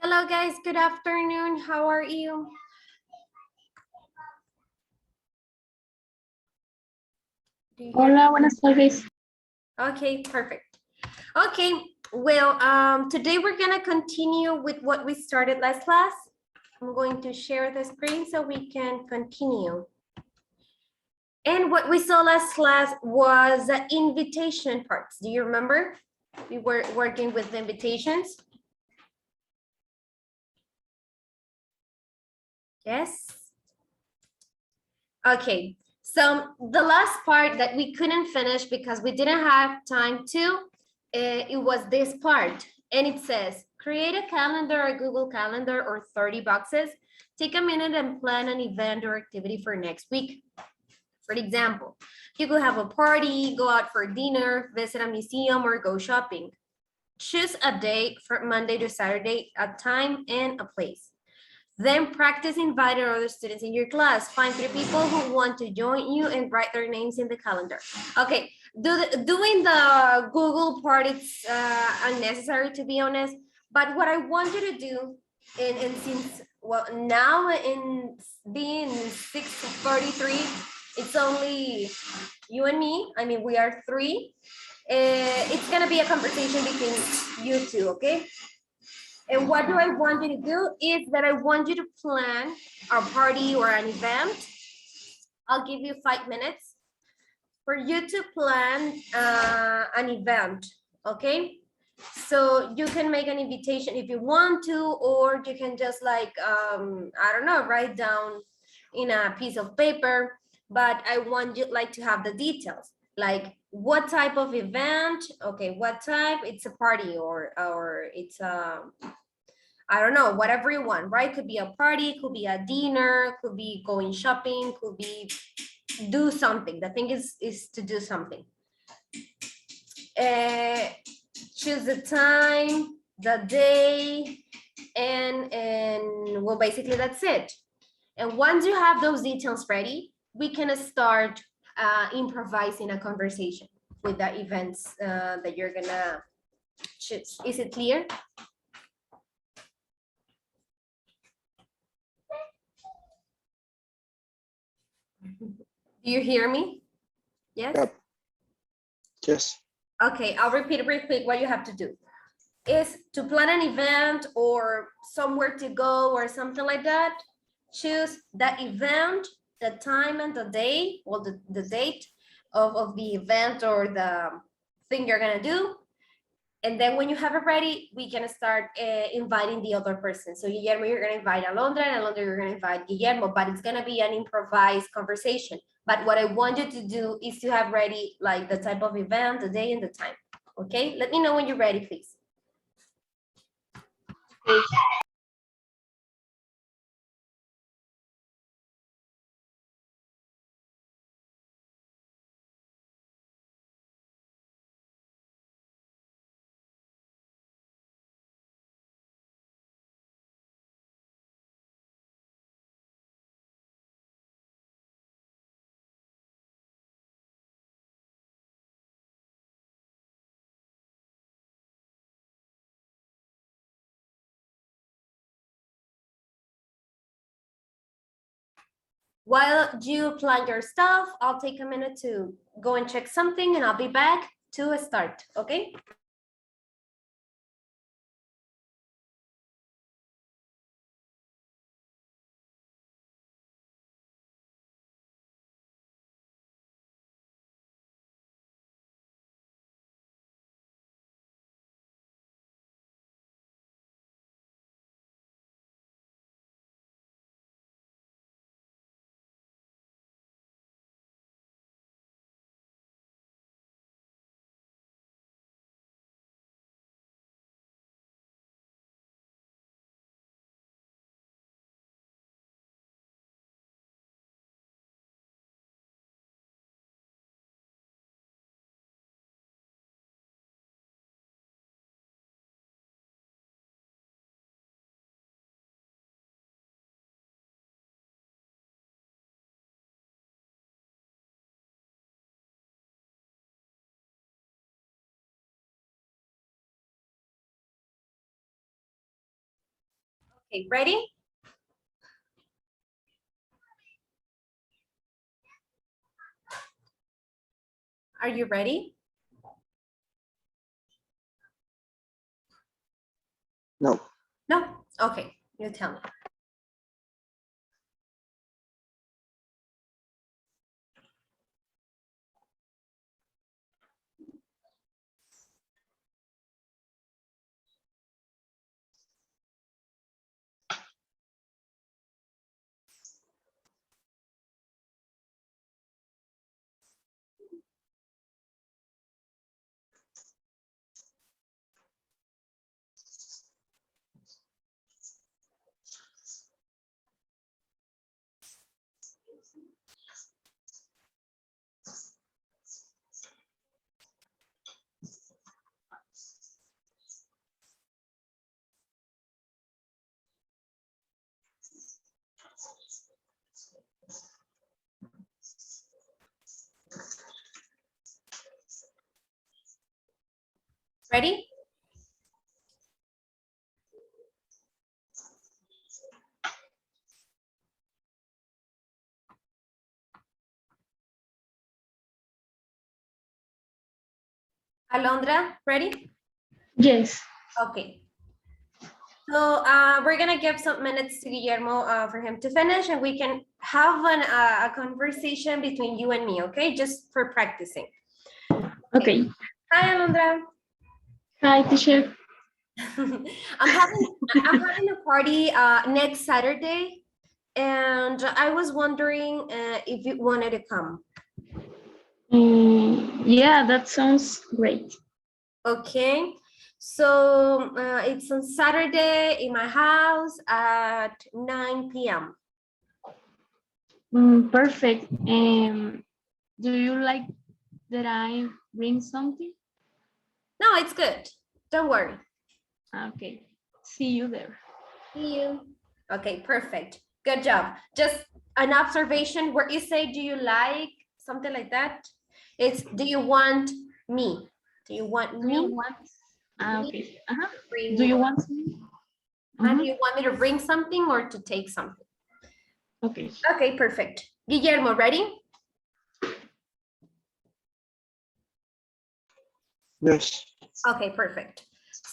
Hello guys, good afternoon. How are you? Do you hear me? Hola, buenas tardes. Okay, perfect. Okay, well, today we're gonna continue with what we started last class. I'm going to share the screen so we can continue. And what we saw last class was the invitation parts. Do you remember? We were working with the invitations. Yes. Okay, so the last part that we couldn't finish because we didn't have time to, it was this part. And it says, create a calendar, a Google Calendar or 30 boxes. Take a minute and plan an event or activity for next week. For example, you could have a party, go out for dinner, visit a museum, or go shopping. Choose a day from Monday to Saturday, a time and a place. Then practice inviting other students in your class. Find 3 people who want to join you and write their names in the calendar. Okay, doing the Google part, it's unnecessary to be honest. But what I want you to do, and since, well, now in being 6:33, it's only you and me. I mean, we are 3. It's gonna be a conversation between you two, okay? And what do I want you to do is that I want you to plan a party or an event. I'll give you 5 minutes for you to plan an event, okay? So you can make an invitation if you want to, or you can just like, I don't know, write down in a piece of paper, but I want you like to have the details, like what type of event, okay, what type, it's a party or it's a, I don't know, whatever you want, right? Could be a party, could be a dinner, could be going shopping, could be do something. The thing is to do something. Choose the time, the day, and well, basically that's it. And once you have those details ready, we can start improvising a conversation with the events that you're gonna choose. Is it clear? Do you hear me? Yes? Yep. Yes. Okay, I'll repeat real quick what you have to do. Is to plan an event or somewhere to go or something like that. Choose the event, the time and the day, well, the date of the event or the thing you're gonna do. And then when you have it ready, we can start inviting the other person. So Guillermo, you're gonna invite Alondra, and Alondra, you're gonna invite Guillermo, but it's gonna be an improvised conversation. But what I want you to do is to have ready like the type of event, the day and the time. Okay, let me know when you're ready, please. While you plan your stuff, I'll take a minute to go and check something and I'll be back to start, okay? Okay, ready? Are you ready? No. No? Okay, you tell me. Ready? Alondra, ready? Yes. Okay. So we're gonna give some minutes to Guillermo for him to finish, and we can have a conversation between you and me, okay? Just for practicing. Okay. Hi, Alondra. Hi, teacher. I'm having a party next Saturday, and I was wondering if you wanted to come. Yeah, that sounds great. Okay. So it's on Saturday in my house at 9 p.m. Perfect. Do you like that I bring something? No, it's good. Don't worry. Okay. See you there. See you. Okay, perfect. Good job. Just an observation where you say, do you like something like that? It's, do you want me? Do you want Do you me? want? Okay. Bring, Do you want me? do you want me to bring something or to take something? Okay. Okay, perfect. Guillermo, ready? Yes. Okay, perfect.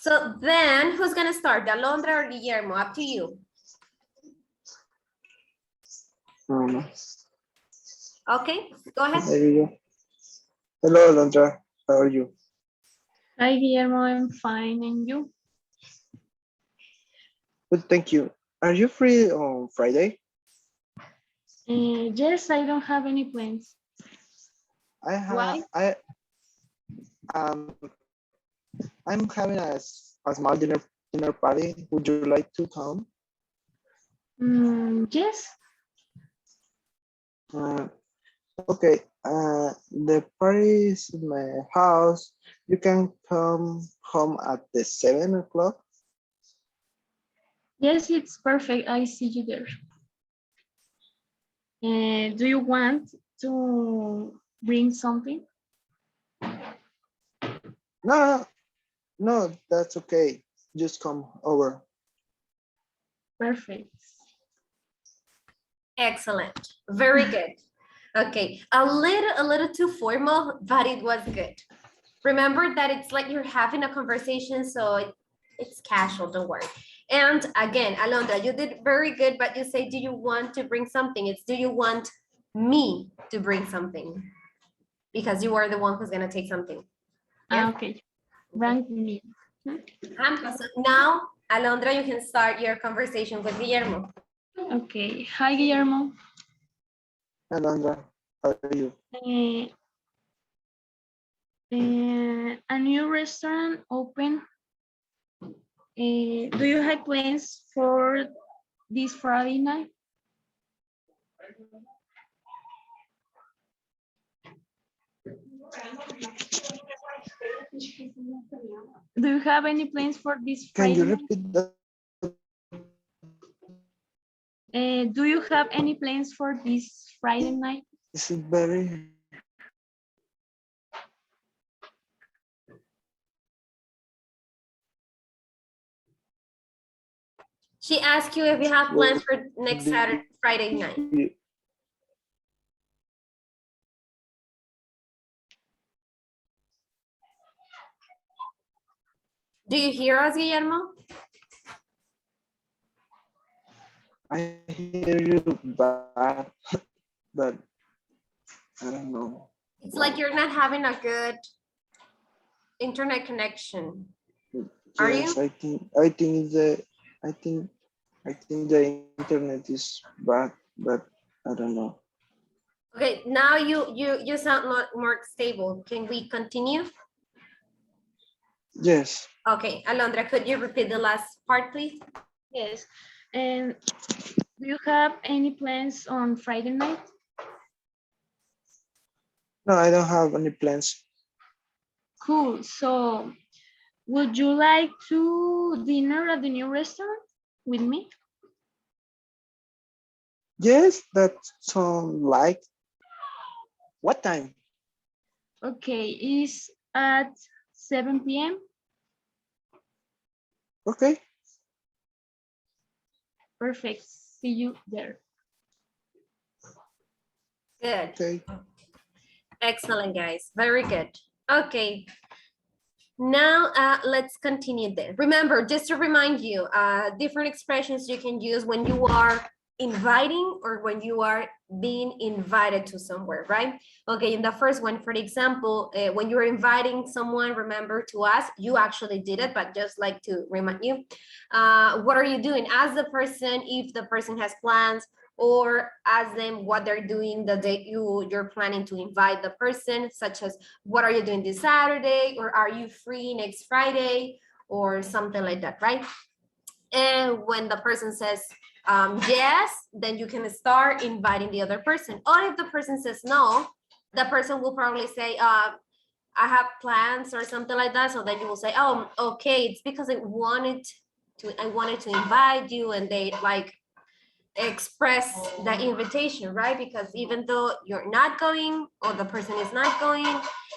So then who's gonna start? Alondra or Guillermo? Up to you. Um, Okay, go ahead. there you go. Hello, Alondra. How are you? Hi, Guillermo. I'm fine. And you? Good, thank you. Are you free on Friday? Yes, I don't have any plans. Why? Um I'm having a small dinner party. Would you like to come? Yes. Uh, okay. The party is in my house. You can come home at the 7 o'clock. Yes, it's perfect. I see you there. Do you want to bring something? No, no, that's okay. Just come over. Perfect. Excellent. Very good. Okay, a little too formal, but it was good. Remember that it's like you're having a conversation, so it's casual, don't worry. And again, Alondra, you did very good, but you say, do you want to bring something? It's, do you want me to bring something? Because you are the one who's gonna take something. Yes? Okay. Rank me. So now, Alondra, you can start your conversation with Guillermo. Okay. Hi, Guillermo. Alondra, how are you? A new restaurant open. Do you have plans for this Friday night? Do you have any plans for this Can Friday you night? repeat that? Do you have any plans for this Friday night? This is very. She asked you if you have Well, plans for next do Saturday, Friday night. you- Do you hear us, Guillermo? I hear you bad, but I don't know. It's like you're not having a good internet connection. Are Yes, you? I think the internet is bad, but I don't know. Okay, now you sound more stable. Can we continue? Yes. Okay, Alondra, could you repeat the last part, please? Yes. And do you have any plans on Friday night? No, I don't have any plans. Cool. So would you like to dinner at the new restaurant with me? Yes, that sound like. What time? Okay, it's at 7 p.m. Okay. Perfect. See you there. Good. Okay. Excellent, guys. Very good. Okay. Now, let's continue then. Remember, just to remind you, different expressions you can use when you are inviting or when you are being invited to somewhere, right? Okay, in the first one, for example, when you're inviting someone, remember to ask, you actually did it, but just like to remind you, what are you doing? Ask the person if the person has plans, or ask them what they're doing the day you're planning to invite the person, such as what are you doing this Saturday, or are you free next Friday, or something like that, right? And when the person says yes, then you can start inviting the other person. Or if the person says no, the person will probably say, I have plans or something like that. So then you will say, oh, okay, it's because I wanted to invite you, and they like express the invitation, right? Because even though you're not going or the person is not going,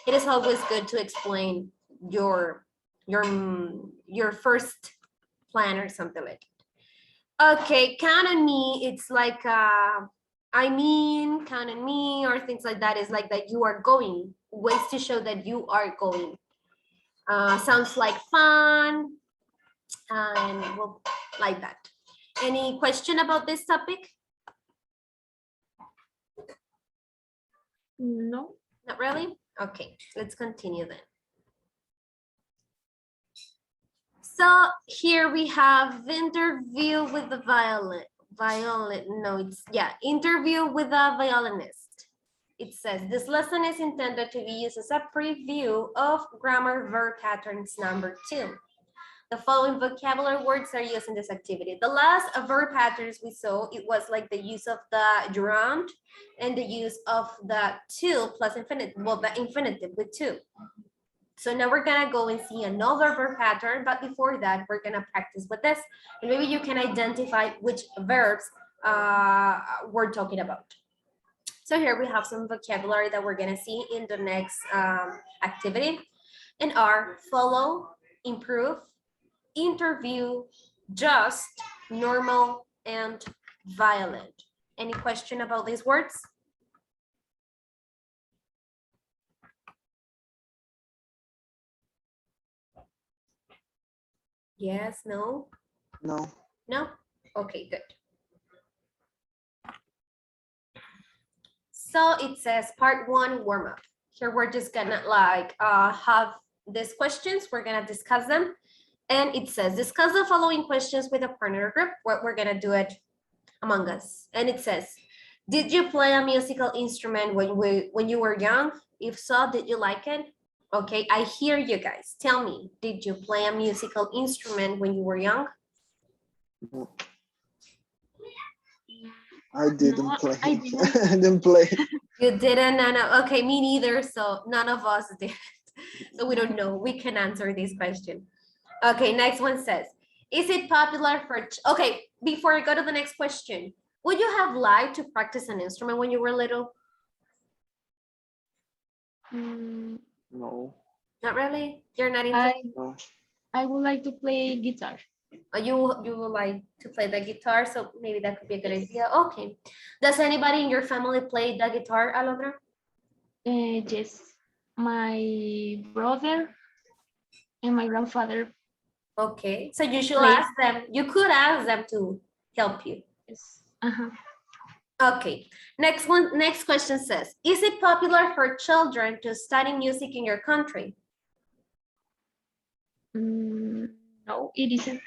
it is always good to explain your your first plan or something like that. Okay, count on me. It's like I mean, count on me or things like that is like that you are going, ways to show that you are going. Sounds like fun, and well, like that. Any question about this topic? No. Not really? Okay, let's continue then. So here we have interview with the interview with a violinist. It says this lesson is intended to be used as a preview of grammar verb patterns number 2. The following vocabulary words are used in this activity. The last verb patterns we saw, it was like the use of the gerund and the use of the to plus infinitive, well, the infinitive with to. So now we're gonna go and see another verb pattern, but before that, we're gonna practice with this. And maybe you can identify which verbs we're talking about. So here we have some vocabulary that we're gonna see in the next activity, and are follow, improve, interview, just, normal, and violent. Any question about these words? Yes, no? No. No? Okay, good. So it says part 1 warm up. Here we're just gonna like have these questions, we're gonna discuss them. And it says, discuss the following questions with a partner group. We're gonna do it among us. And it says, did you play a musical instrument when you were young? If so, did you like it? Okay, I hear you guys. Tell me, did you play a musical instrument when you were young? No. I didn't No, play. I didn't. I didn't play. You didn't? No. Okay, me neither. So none of us did. So we don't know. We can answer this question. Okay, next one says, is it popular for, okay, before I go to the next question, would you have liked to practice an instrument when you were little? No. Not really? You're not I interested? No. I would like to play guitar. You would like to play the guitar, so maybe that could be a good idea. Okay. Does anybody in your family play the guitar, Alondra? Yes, my brother and my grandfather. Okay. So you should Play. ask them. You could ask them to help you. Yes. Uh-huh. Okay. Next one. Next question says, is it popular for children to study music in your country? No, it isn't.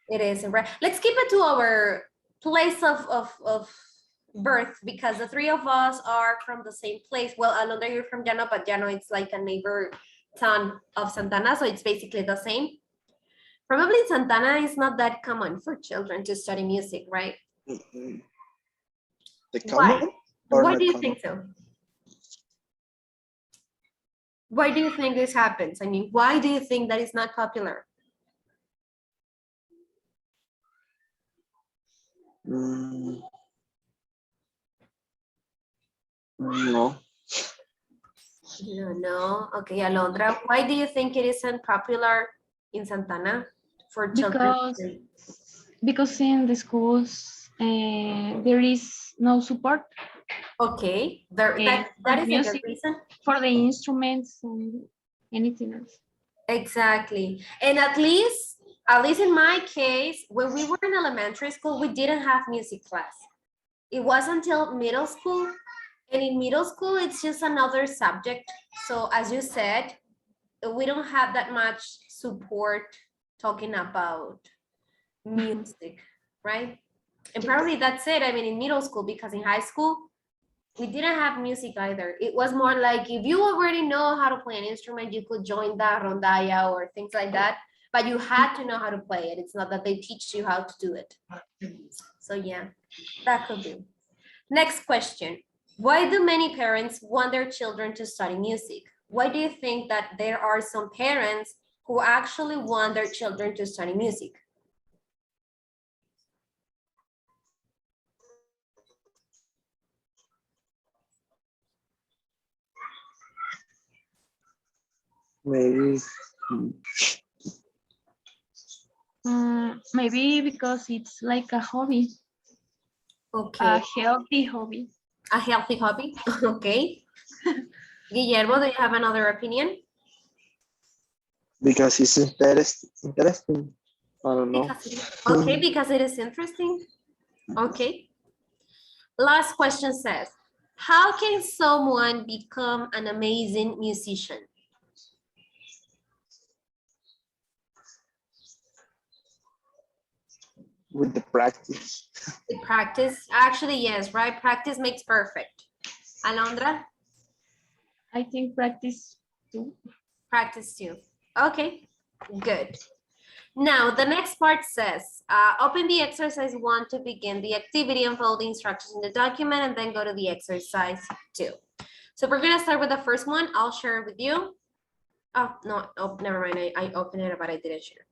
It isn't, right? Let's keep it to our place of birth, because the three of us are from the same place. Well, Alondra, you're from Llano, but Llano, it's like a neighbor town of Santana, so it's basically the same. Probably Santana is not that common for children to study music, right? The Why? common or Why not do you common? think so? Why do you think this happens? I mean, why do you think that it's not popular? Mm, no. No. Okay, Alondra, why do you think it isn't popular in Santana for children? Because in the schools there is no support Okay, that for is a good music, reason. for the instruments and anything else. Exactly. And at least in my case, when we were in elementary school, we didn't have music class. It was until middle school. And in middle school, it's just another subject. So as you said, we don't have that much support talking about music, right? And probably that's it. I mean, in middle school, because in high school, we didn't have music either. It was more like if you already know how to play an instrument, you could join the rondalla or things like that, but you had to know how to play it. It's not that they teach you how to do it. So yeah, that could be. Next question. Why do many parents want their children to study music? Why do you think that there are some parents who actually want their children to study music? Maybe. Maybe because it's like a hobby, Okay, a healthy hobby. a healthy hobby. Okay. Guillermo, do you have another opinion? Because it's interesting. I don't know. Okay, because it is interesting. Okay. Last question says, how can someone become an amazing musician? With the practice. With practice? Actually, yes, right? Practice makes perfect. Alondra? I think practice too. Practice too. Okay, good. Now, the next part says, open the exercise 1 to begin the activity and follow the instructions in the document, and then go to the exercise 2. So we're gonna start with the first one. I'll share it with you. Oh, no, oh, never mind. I opened it, but I didn't share.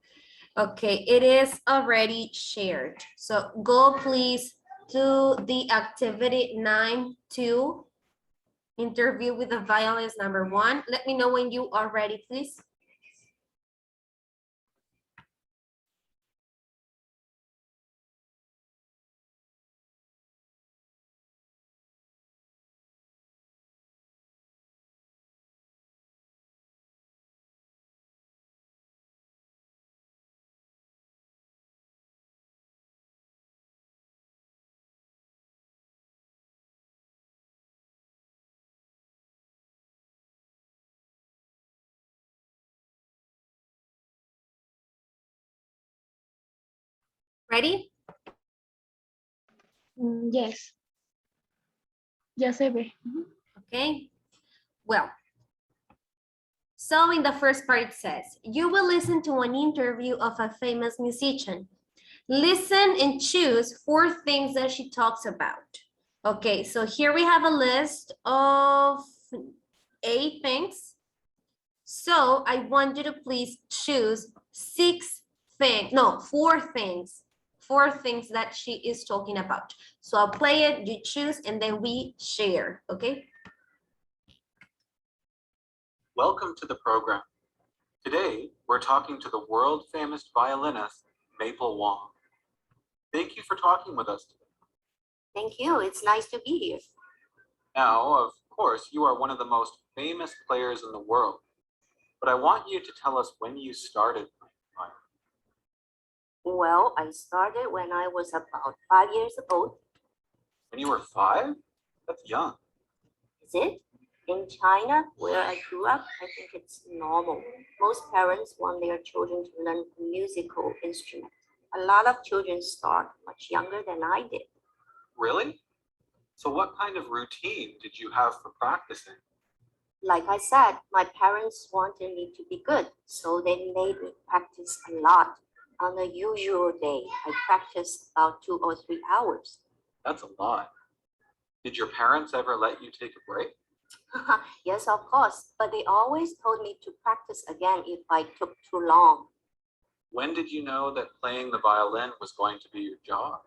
Okay, it is already shared. So go please to the activity 9.2, interview with the violinist number 1. Let me know when you are ready, please. Ready? Yes. Ya se ve. Okay. Well, so in the first part it says, you will listen to an interview of a famous musician. Listen and choose 4 things that she talks about. Okay, so here we have a list of 8 things. So I want you to please choose 4 things. 4 things that she is talking about. So I'll play it, you choose, and then we share, okay? Welcome to the program. Today, we're talking to the world-famous violinist, Maple Wong. Thank you for talking with us today. Thank you. It's nice to be here. Now, of course, you are one of the most famous players in the world, but I want you to tell us when you started playing violin. Well, I started when I was about 5 years old. When you were 5? That's young. Is it? In China, where I grew up, I think it's normal. Most parents want their children to learn a musical instrument. A lot of children start much younger than I did. Really? So what kind of routine did you have for practicing? Like I said, my parents wanted me to be good, so they made me practice a lot. On a usual day, I practice about 2 or 3 hours. That's a lot. Did your parents ever let you take a break? Yes, of course, but they always told me to practice again if I took too long. When did you know that playing the violin was going to be your job?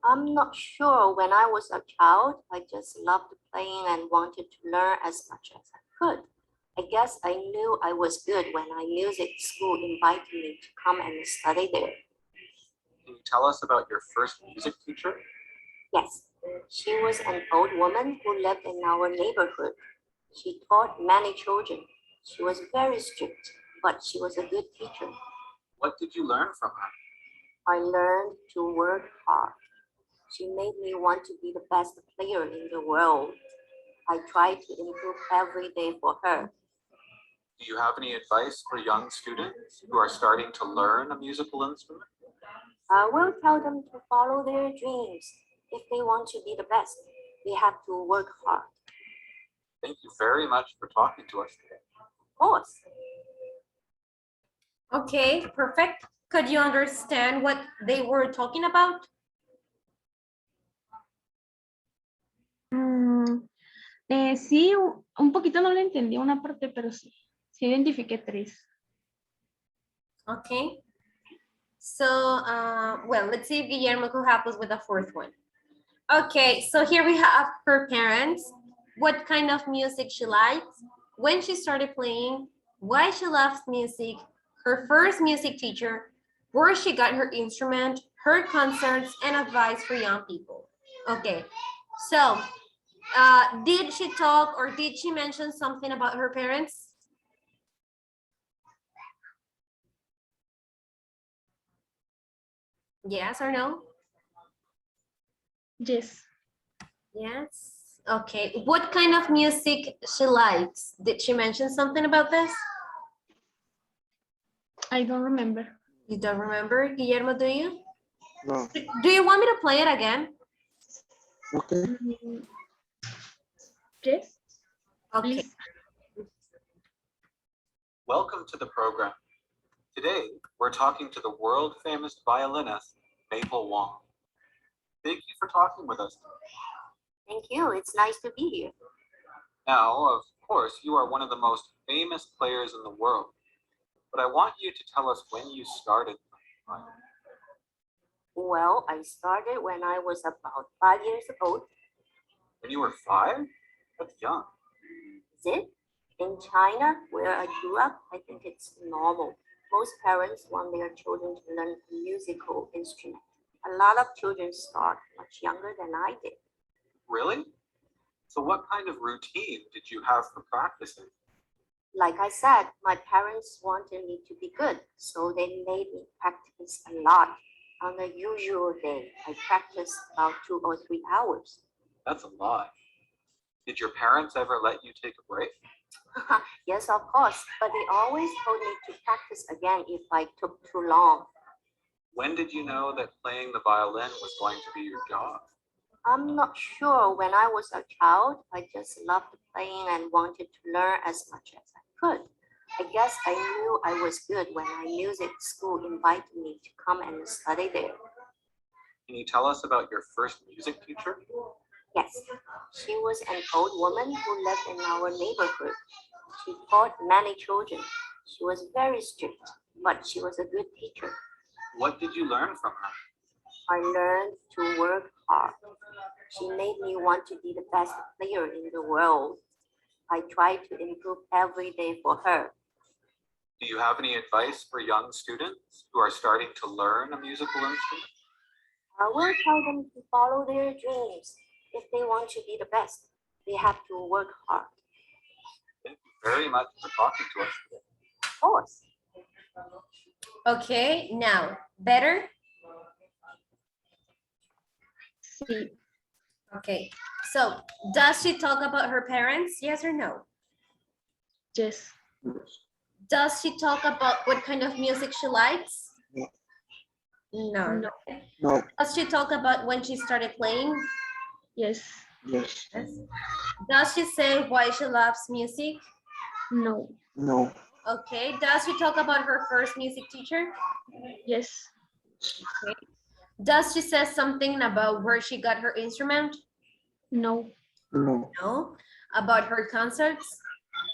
I'm not sure. When I was a child, I just loved playing and wanted to learn as much as I could. I guess I knew I was good when my music school invited me to come and study there. Can you tell us about your first music teacher? Yes, she was an old woman who lived in our neighborhood. She taught many children. She was very strict, but she was a good teacher. What did you learn from her? I learned to work hard. She made me want to be the best player in the world. I tried to improve every day for her. Do you have any advice for young students who are starting to learn a musical instrument? I will tell them to follow their dreams. If they want to be the best, they have to work hard. Thank you very much for talking to us today. Of course. Okay, perfect. Could you understand what they were talking about? Sí, un poquito no le entendí una parte, pero sí, sí identifiqué 3. Okay. So, well, let's see if Guillermo could help us with the 4th one. Okay, so here we have her parents, what kind of music she likes, when she started playing, why she loves music, her first music teacher, where she got her instrument, her concerts, and advice for young people. Okay, so did she talk or did she mention something about her parents? Yes or no? Yes. Yes. Okay. What kind of music she likes? Did she mention something about this? I don't remember. You don't remember, Guillermo, do you? No. Do you want me to play it again? Okay. Yes. Okay. Please. Welcome to the program. Today, we're talking to the world famous violinist, Maple Wong. Thank you for talking with us today. Thank you. It's nice to be here. Now, of course, you are one of the most famous players in the world, but I want you to tell us when you started playing violin. Well, I started when I was about 5 years old. When you were 5? That's young. Is it? In China, where I grew up, I think it's normal. Most parents want their children to learn a musical instrument. A lot of children start much younger than I did. Really? So what kind of routine did you have for practicing? Like I said, my parents wanted me to be good, so they made me practice a lot. On a usual day, I practice about 2 or 3 hours. That's a lot. Did your parents ever let you take a break? Yes, of course, but they always told me to practice again if I took too long. When did you know that playing the violin was going to be your job? I'm not sure. When I was a child, I just loved playing and wanted to learn as much as I could. I guess I knew I was good when my music school invited me to come and study there. Can you tell us about your first music teacher? Yes, she was an old woman who lived in our neighborhood. She taught many children. She was very strict, but she was a good teacher. What did you learn from her? I learned to work hard. She made me want to be the best player in the world. I tried to improve every day for her. Do you have any advice for young students who are starting to learn a musical instrument? I will tell them to follow their dreams. If they want to be the best, they have to work hard. Thank you very much for talking to us today. Of course. Okay, now, better? Sí. Okay, so does she talk about her parents? Yes or no? Yes. Does she talk about what kind of music she likes? No. No. No. No. Does she talk about when she started playing? Yes. Yes. Yes. Does she say why she loves music? No. No. Okay, does she talk about her first music teacher? Yes. Does she say something about where she got her instrument? No. No. No. About her concerts?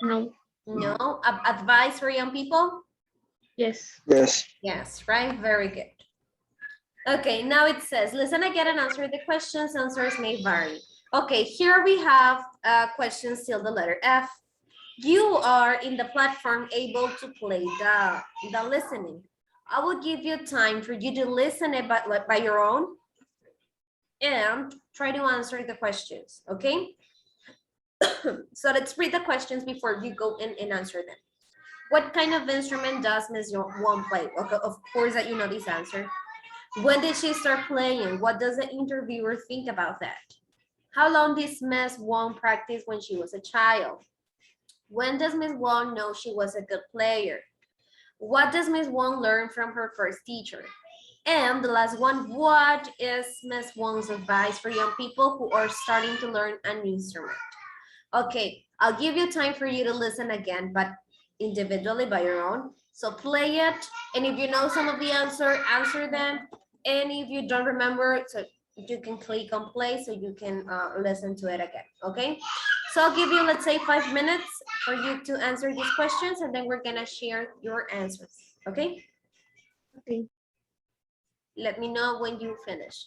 No. No. Advice for young people? Yes. Yes. Yes, right? Very good. Okay, now it says, listen again and answer the questions. Answers may vary. Okay, here we have questions till the letter F. You are in the platform able to play the listening. I will give you time for you to listen it by your own and try to answer the questions, okay? So let's read the questions before you go in and answer them. What kind of instrument does Ms. Wong play? Okay, of course that you know this answer. When did she start playing? What does the interviewer think about that? How long did Ms. Wong practice when she was a child? When does Ms. Wong know she was a good player? What does Ms. Wong learn from her first teacher? And the last one, what is Ms. Wong's advice for young people who are starting to learn an instrument? Okay, I'll give you time for you to listen again, but individually by your own. So play it, and if you know some of the answer them. And if you don't remember, so you can click on play so you can listen to it again, okay? So I'll give you, let's say 5 minutes for you to answer these questions, and then we're gonna share your answers, okay? Okay. Let me know when you finish.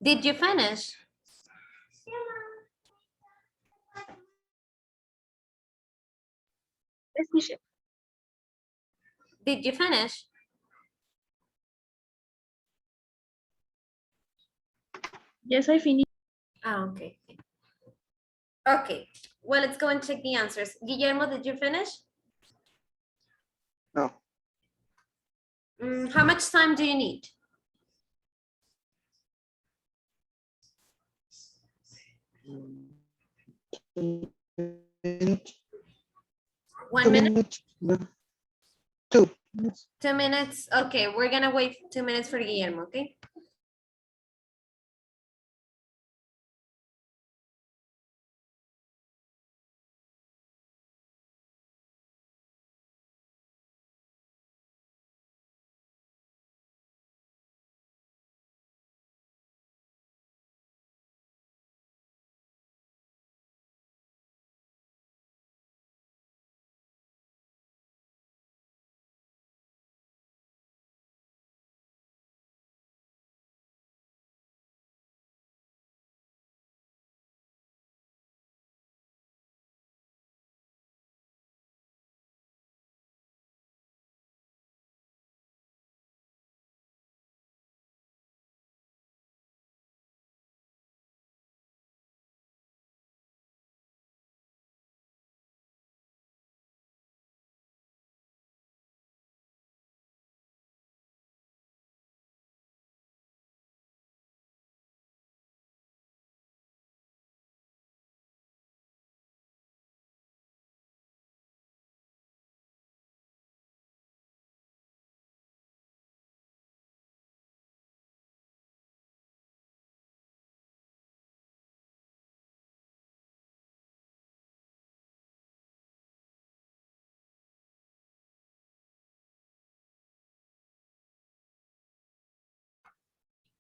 Did you finish? Let me check. Did you finish? Yes, I finished. Ah, okay. Okay, well, let's go and check the answers. Guillermo, did you finish? No. How much time do you need? Minutes. 1 2 minute? minutes. No. 2 minutes. 2 minutes? Okay, we're gonna wait 2 minutes for Guillermo, okay?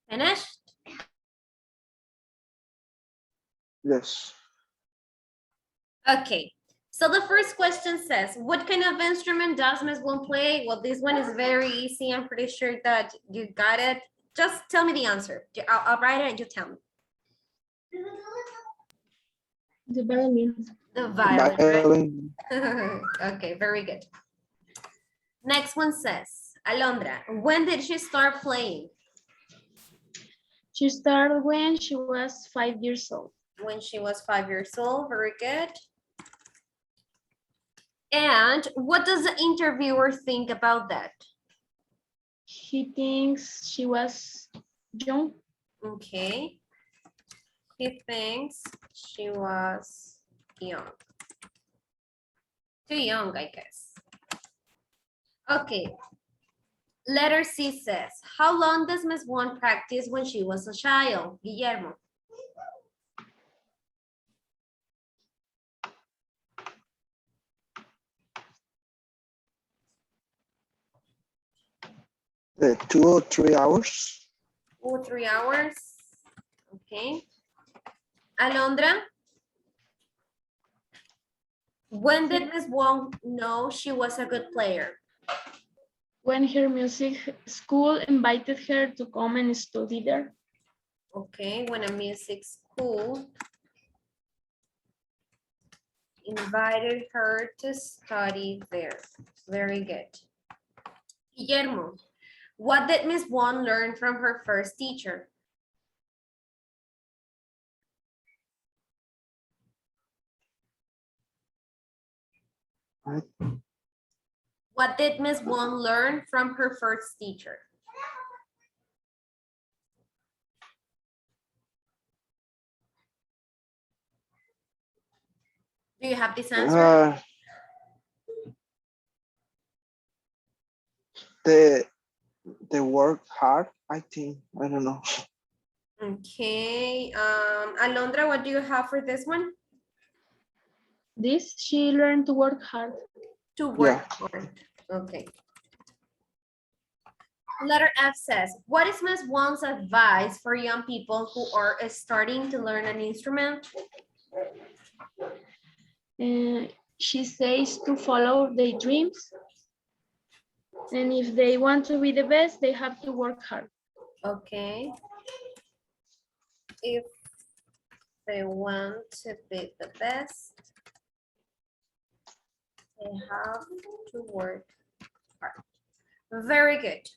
Finished? Yes. Okay, so the first question says, what kind of instrument does Miss Bloom play? Well, this one is very easy. I'm pretty sure that you got it. Just tell me the answer. I'll write it and you tell me. The violin. The violin, right? Violin. Okay, very good. Next one says, Alondra, when did she start playing? She started when she was 5 years old. When she was 5 years old, very good. And what does the interviewer think about that? He thinks she was young. Okay. He thinks she was young. Too young, I guess. Okay. Letter C says, how long does Miss Wong practice when she was a child? Guillermo. The 2 or 3 hours. 2 or 3 hours. Okay. Alondra, when did Miss Wong know she was a good player? When her music school invited her to come and study there. Okay, when a music school invited her to study there. Very good. Guillermo, what did Miss Wong learn from her first teacher? Right. What did Miss Wong learn from her first teacher? Do you have this answer? They work hard, I think. I don't know. Okay, Alondra, what do you have for this one? This, she learned to work hard. To work hard. Okay. Letter F says, what is Miss Wong's advice for young people who are starting to learn an instrument? She says to follow their dreams. And if they want to be the best, they have to work hard. Okay. if they want to be the best, they have to work hard. Very good.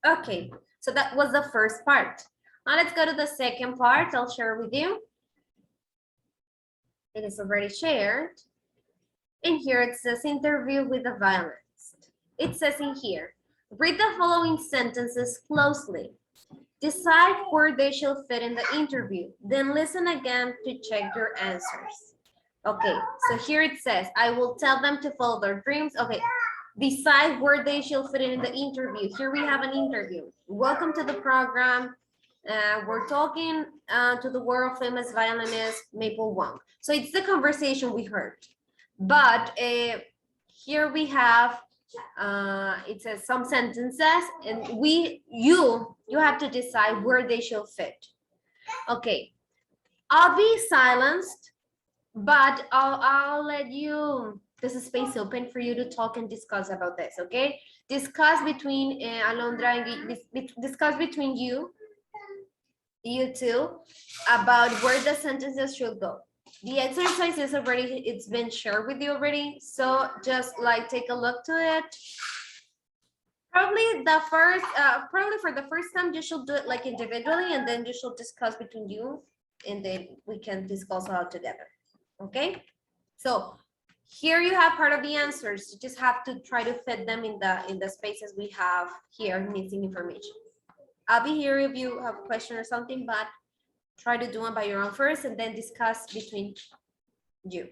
Okay, so that was the first part. Now let's go to the second part. I'll share with you. It is already shared. And here it says interview with a violinist. It says in here, read the following sentences closely. Decide where they shall fit in the interview. Then listen again to check your answers. Okay, so here it says, I will tell them to follow their dreams. Okay, decide where they shall fit in the interview. Here we have an interview. Welcome to the program. We're talking to the world famous violinist Maple Wong. So it's the conversation we heard. But here we have, it says some sentences and you have to decide where they shall fit. Okay, I'll be silenced, but I'll let you, this is space open for you to talk and discuss about this, okay? Discuss between Alondra and discuss between you two, about where the sentences should go. The exercise is already, it's been shared with you already. So just like take a look to it. Probably for the first time, you should do it like individually and then you should discuss between you and then we can discuss all together. Okay. So here you have part of the answers. You just have to try to fit them in the spaces we have here missing information. I'll be here if you have a question or something, but try to do one by your own first and then discuss between you.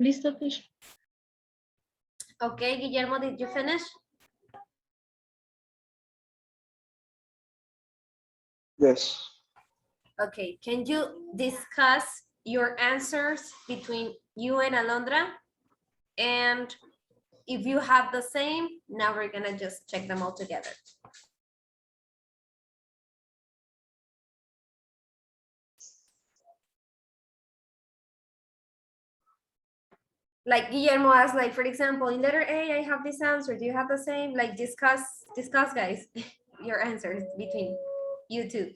Listo, teacher. Okay, Guillermo, did you finish? Yes. Okay, can you discuss your answers between you and Alondra? And if you have the same, now we're gonna just check them all together. Like Guillermo asked, like, for example, in letter A, I have this answer. Do you have the same? Like discuss guys, your answers between you two.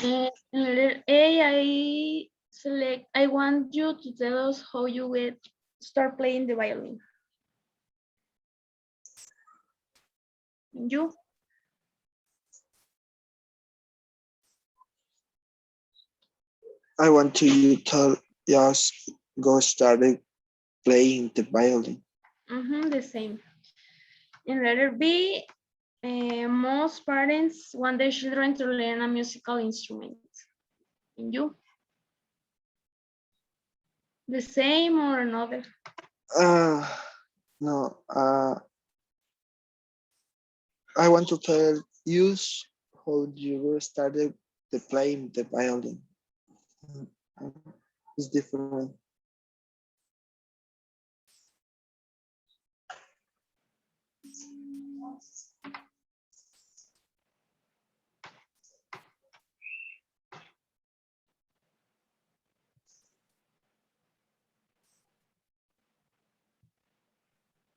In letter A, I want you to tell us how you will start playing the violin. You? I want to you tell just go started playing the violin. The same. In letter B, most parents want their children to learn a musical instrument. And you? The same or another? No. I want to tell you how you started the playing the violin. It's different.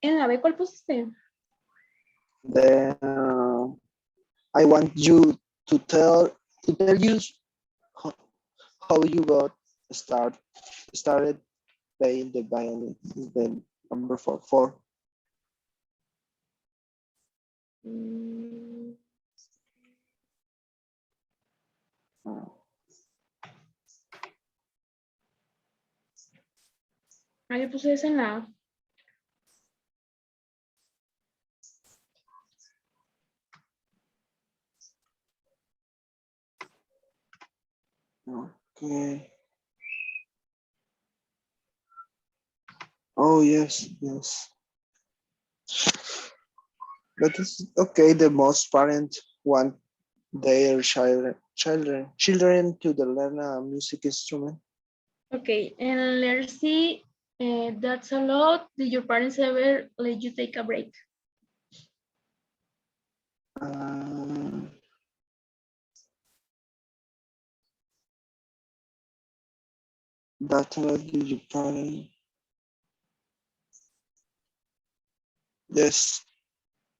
En la B, ¿cuál pusiste? Then I want you to tell you how, how you got started playing the violin. Is the number four. Mm, Ah, yo puse ese en la A. Okay. Oh yes, yes. But it's okay. The most parents want their children to learn a music instrument. Okay, and letter C, that's a lot. Did your parents ever let you take a break? Uh, that's a lot. Do your parents? Yes.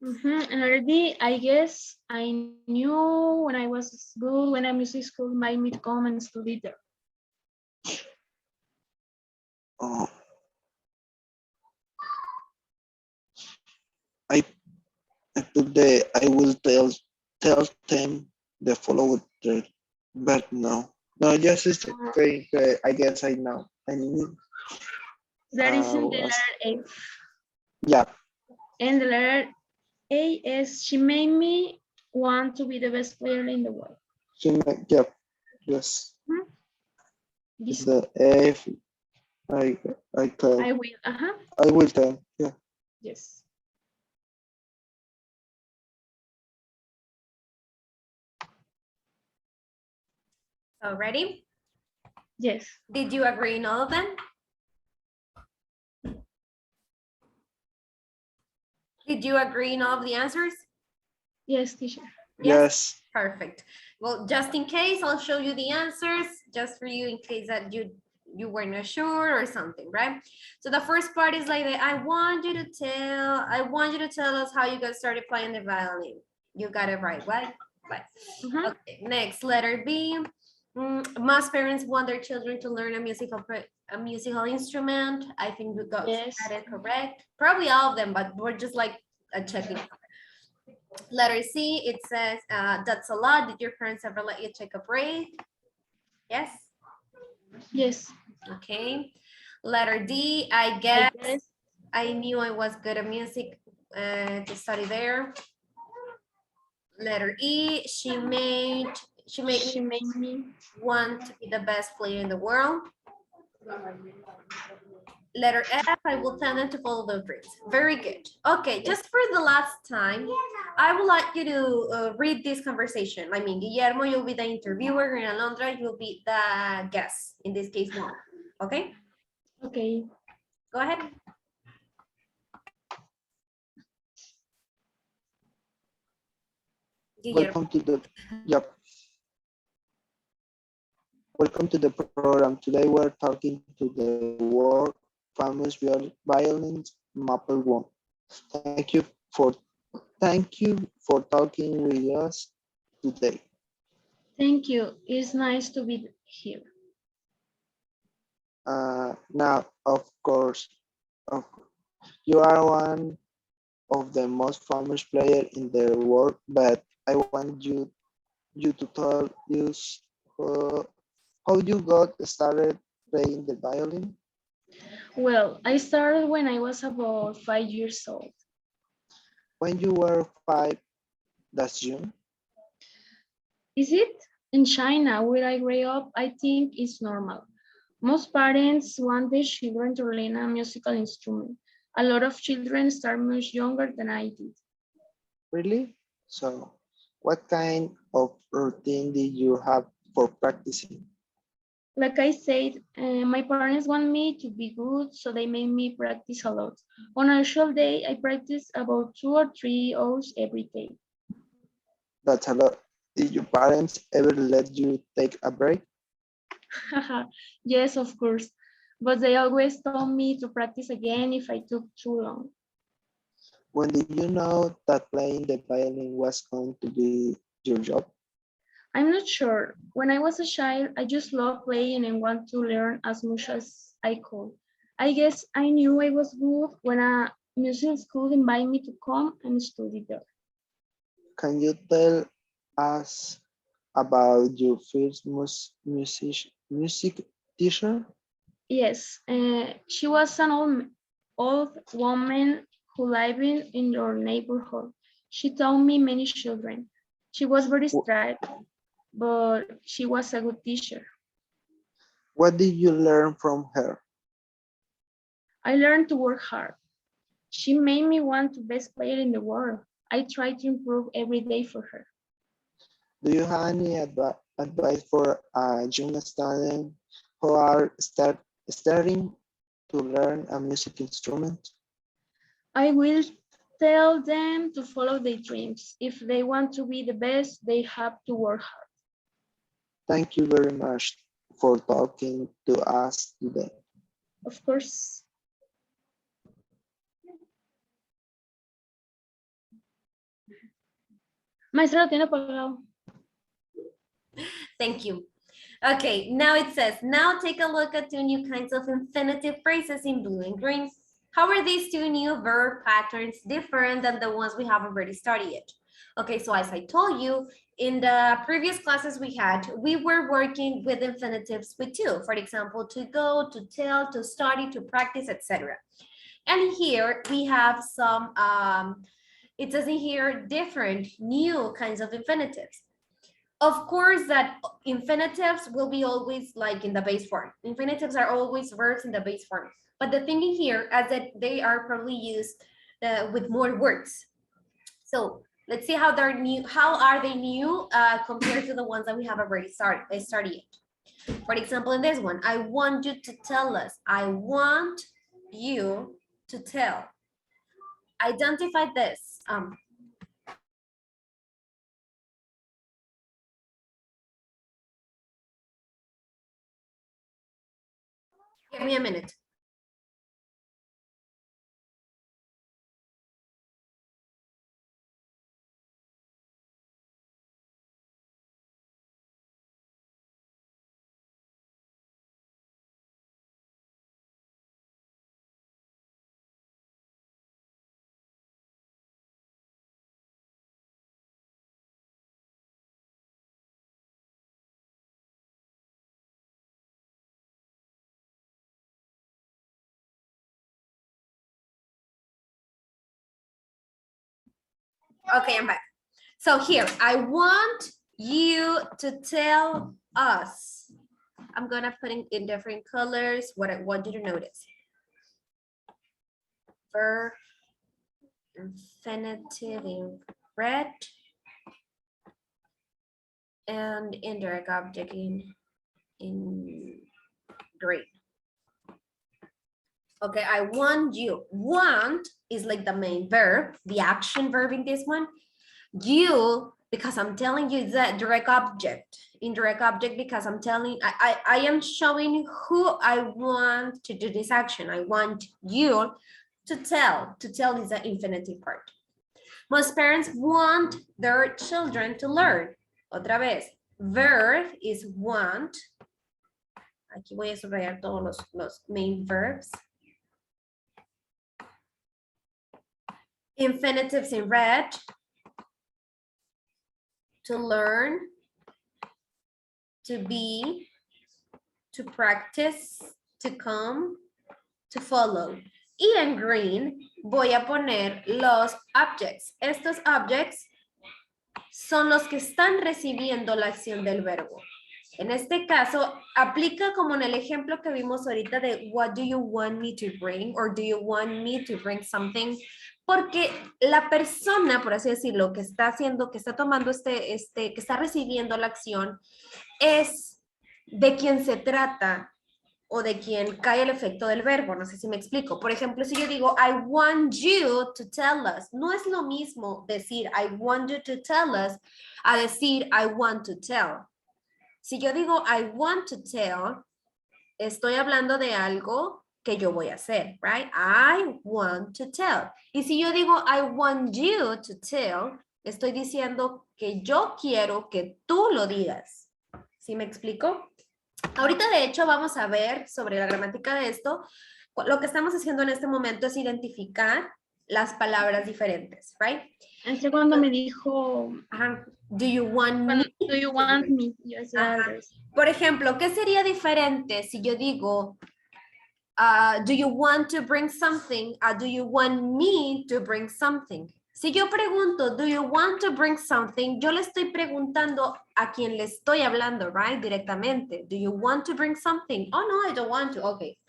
And letter D, I guess I knew when I was at school, when I'm music school, made me to come and study there. Oh, I put I will tell them the following, but no. No, yes, it's okay. I guess I know. I mean, That is in the was, letter A. yeah. And the letter A is she made me want to be the best player in the world. Yeah. Yes. This The F. I tell. I will. I will tell. Yeah. Yes. So ready? Yes. Did you agree in all of them? Did you agree in all of the answers? Yes, teacher. Yes. Perfect. Well, just in case, I'll show you the answers, just for you in case that you were not sure or something, right? So the first part is like, I want you to tell us how you got started playing the violin. You got it right, right? Right. Okay, next, letter B. Most parents want their children to learn a musical instrument. I think we got Yes. that correct. Probably all of them, but we're just like checking. Letter C, it says, that's a lot. Did your parents ever let you take a break? Yes? Yes. Okay. Letter D, I guess I knew I was good at music to study there. Letter E, she made me want to be the best player in the world. Letter F, I will tell them to follow the dreams. Very good. Okay, just for the last time, I would like you to read this conversation. I mean, Guillermo, you'll be the interviewer, and Alondra, you'll be the guest, in this case, Mom. Okay? Okay. Go ahead. Welcome to the Welcome to the program. Today we're talking to the world famous violinist Maple One. Thank you for talking with us today. Thank you. It's nice to be here. Now, of course, you are one of the most famous players in the world, but I want you to tell us how you got started playing the violin. Well, I started when I was about 5 years old. When you were 5, that's June. Is it? In China, where I grew up, I think it's normal. Most parents want their children to learn a musical instrument. A lot of children start much younger than I did. Really? So, what kind of routine did you have for practicing? Like I said, my parents want me to be good, so they made me practice a lot. On a usual day, I practice about 2 or 3 hours every day. That's a lot. Did your parents ever let you take a break? Yes, of course. But they always told me to practice again if I took too long. When did you know that playing the violin was going to be your job? I'm not sure. When I was a child, I just loved playing and want to learn as much as I could. I guess I knew I was good when a music school invited me to come and study there. Can you tell us about your first music teacher? Yes, she was an old woman who lived in your neighborhood. She taught me many children. She was very strict, but she was a good teacher. What did you learn from her? I learned to work hard. She made me want to best player in the world. I try to improve every day for her. Do you have any advice for young students who are starting to learn a music instrument? I will tell them to follow their dreams. If they want to be the best, they have to work hard. Thank you very much for talking to us today. Of course. Maestra, lo tiene apagado. Thank you. Okay, now it says, now take a look at two new kinds of infinitive phrases in blue and green. How are these two new verb patterns different than the ones we have already studied? Okay, so as I told you, in the previous classes we were working with infinitives with two. For example, to go, to tell, to study, to practice, etc. And here we have some, it says in here, different new kinds of infinitives. Of course that infinitives will be always like in the base form. Infinitives are always verbs in the base form. But the thing in here is that they are probably used with more words. So let's see how they're new. How are they new compared to the ones that we have already studied? For example, in this one, I want you to tell us. I want you to tell. Identify this. Give me a minute. Okay, I'm back. So here, I want you to tell us. I'm gonna put in different colors what I want you to notice. Verb, infinitive in red, and indirect object in green. Okay, I want you. Want is like the main verb, the action verb in this one. You, because I'm telling you, is that direct object. Indirect object because I'm telling, I am showing who I want to do this action. I want you to tell. To tell is the infinitive part. Most parents want their children to learn. Otra vez, verb is want. Aquí voy a subrayar todos los main verbs. Infinitives in red. To learn, to be, to practice, to come, to follow. Y en green voy a poner los objects. Estos objects son los que están recibiendo la acción del verbo. En este caso, aplica como en el ejemplo que vimos ahorita de what do you want me to bring or do you want me to bring something, porque la persona, por así decirlo, que está haciendo, que está tomando que está recibiendo la acción, es de quien se trata o de quien cae el efecto del verbo. No sé si me explico. Por ejemplo, si yo digo, I want you to tell us, no es lo mismo decir I want you to tell us a decir I want to tell. Si yo digo I want to tell, estoy hablando de algo que yo voy a hacer, right? I want to tell. Y si yo digo I want you to tell, estoy diciendo que yo quiero que tú lo digas. ¿Sí me explico? Ahorita, de hecho, vamos a ver sobre la gramática de esto. Lo que estamos haciendo en este momento es identificar las palabras diferentes, right? Este cuando me dijo, Ajá. Do you want me? do you want me? Yo decía Ajá. algo así. Por ejemplo, ¿qué sería diferente si yo digo, do you want to bring something? Do you want me to bring something? Si yo pregunto, do you want to bring something? Yo le estoy preguntando a quien le estoy hablando, right? Directamente. Do you want to bring something? Oh, no, I don't want to. Okay.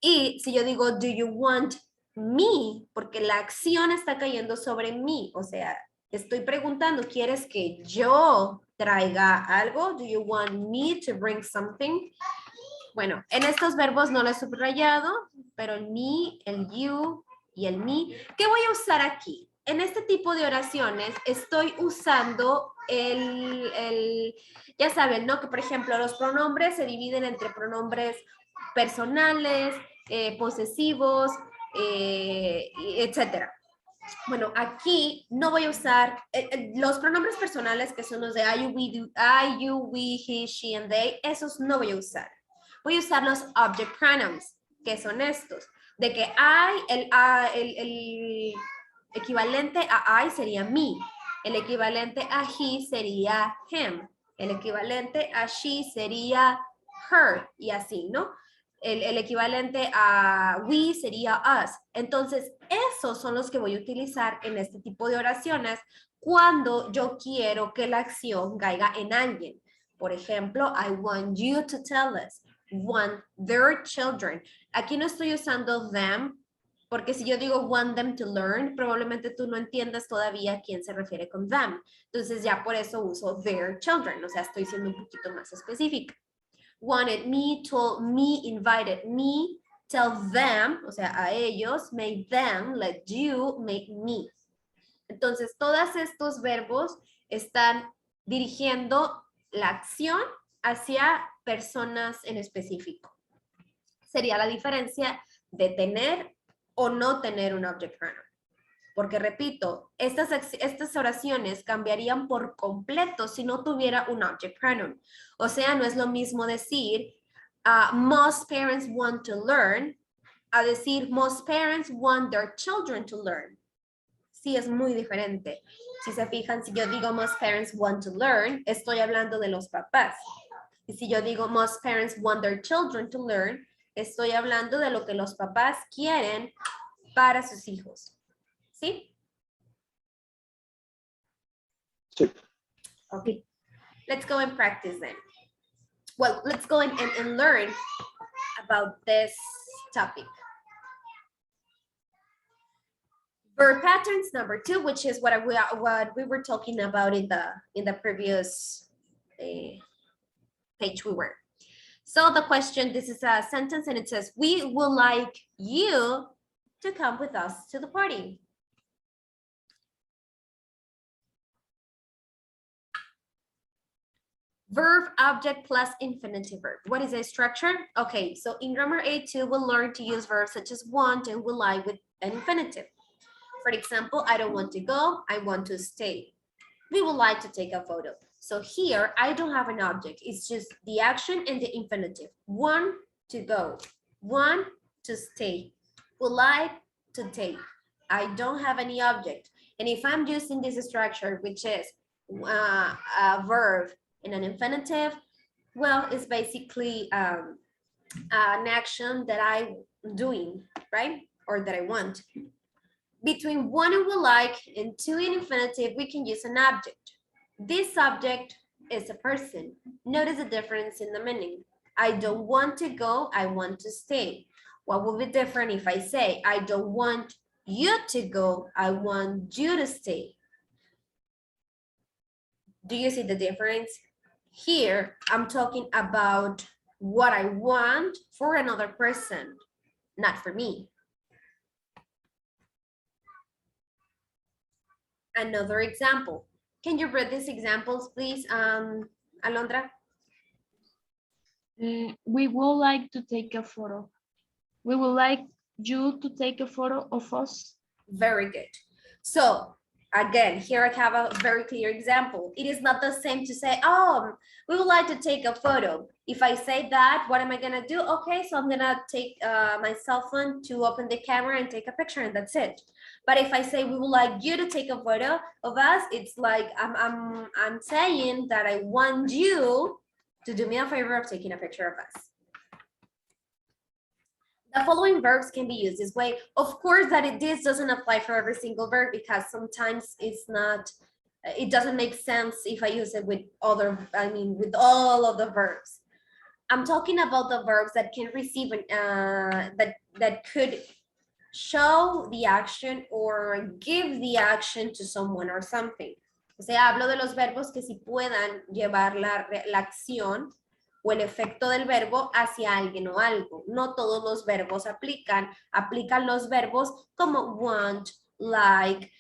Y si yo digo, do you want me? Porque la acción está cayendo sobre mí. O sea, estoy preguntando, ¿quieres que yo traiga algo? Do you want me to bring something? Bueno, en estos verbos no lo he subrayado, pero el me, el you y el me. ¿Qué voy a usar aquí? En este tipo de oraciones estoy usando ya saben, ¿no? Que por ejemplo los pronombres se dividen entre pronombres personales, posesivos, etcétera. Bueno, aquí no voy a usar los pronombres personales que son los de I, you, we, he, she, and they. Esos no voy a usar. Voy a usar los object pronouns, que son estos. De que el equivalente a I sería me. El equivalente a he sería him. El equivalente a she sería her. Y así, ¿no? El equivalente a we sería us. Entonces, esos son los que voy a utilizar en este tipo de oraciones cuando yo quiero que la acción caiga en alguien. Por ejemplo, I want you to tell us. Want their children. Aquí no estoy usando them, porque si yo digo want them to learn, probablemente tú no entiendas todavía a quién se refiere con them. Entonces ya por eso uso their children. O sea, estoy siendo un poquito más específica. Wanted me, told me, invited me, tell them, o sea, a ellos, made them, let you, make me. Entonces, todos estos verbos están dirigiendo la acción hacia personas en específico. Sería la diferencia de tener o no tener un object pronoun. Porque repito, estas oraciones cambiarían por completo si no tuviera un object pronoun. O sea, no es lo mismo decir most parents want to learn a decir most parents want their children to learn. Sí, es muy diferente. Si se fijan, si yo digo most parents want to learn, estoy hablando de los papás. Y si yo digo most parents want their children to learn, estoy hablando de lo que los papás quieren para sus hijos. ¿Sí? Sí. Okay. Let's go and practice then. Well, let's go and learn about this topic. Verb patterns number 2, which is what we were talking about in the previous page we were. So the question, this is a sentence and it says, we would like you to come with us to the party. Verb, object plus infinitive verb. What is the structure? Okay, so in grammar A2, we'll learn to use verbs such as want and would like with an infinitive. For example, I don't want to go, I want to stay. We would like to take a photo. So here, I don't have an object. It's just the action and the infinitive. Want to go, want to stay, would like to take. I don't have any object. And if I'm using this structure, which is a verb and an infinitive, well, it's basically an action that I'm doing, right? Or that I want. Between want and would like and to an infinitive, we can use an object. This object is a person. Notice the difference in the meaning. I don't want to go, I want to stay. What would be different if I say, I don't want you to go, I want you to stay? Do you see the difference? Here, I'm talking about what I want for another person, not for me. Another example. Can you read these examples, please, Alondra? We would like to take a photo. We would like you to take a photo of us. Very good. So again, here I have a very clear example. It is not the same to say, oh, we would like to take a photo. If I say that, what am I gonna do? Okay, so I'm gonna take my cell phone to open the camera and take a picture, and that's it. But if I say we would like you to take a photo of us, it's like I'm saying that I want you to do me a favor of taking a picture of us. The following verbs can be used this way. Of course that this doesn't apply for every single verb because sometimes it doesn't make sense if I use it with with all of the verbs. I'm talking about the verbs that can receive, that could show the action or give the action to someone or something. O sea, hablo de los verbos que sí puedan llevar la acción o el efecto del verbo hacia alguien o algo. No todos los verbos aplican los verbos como want, like,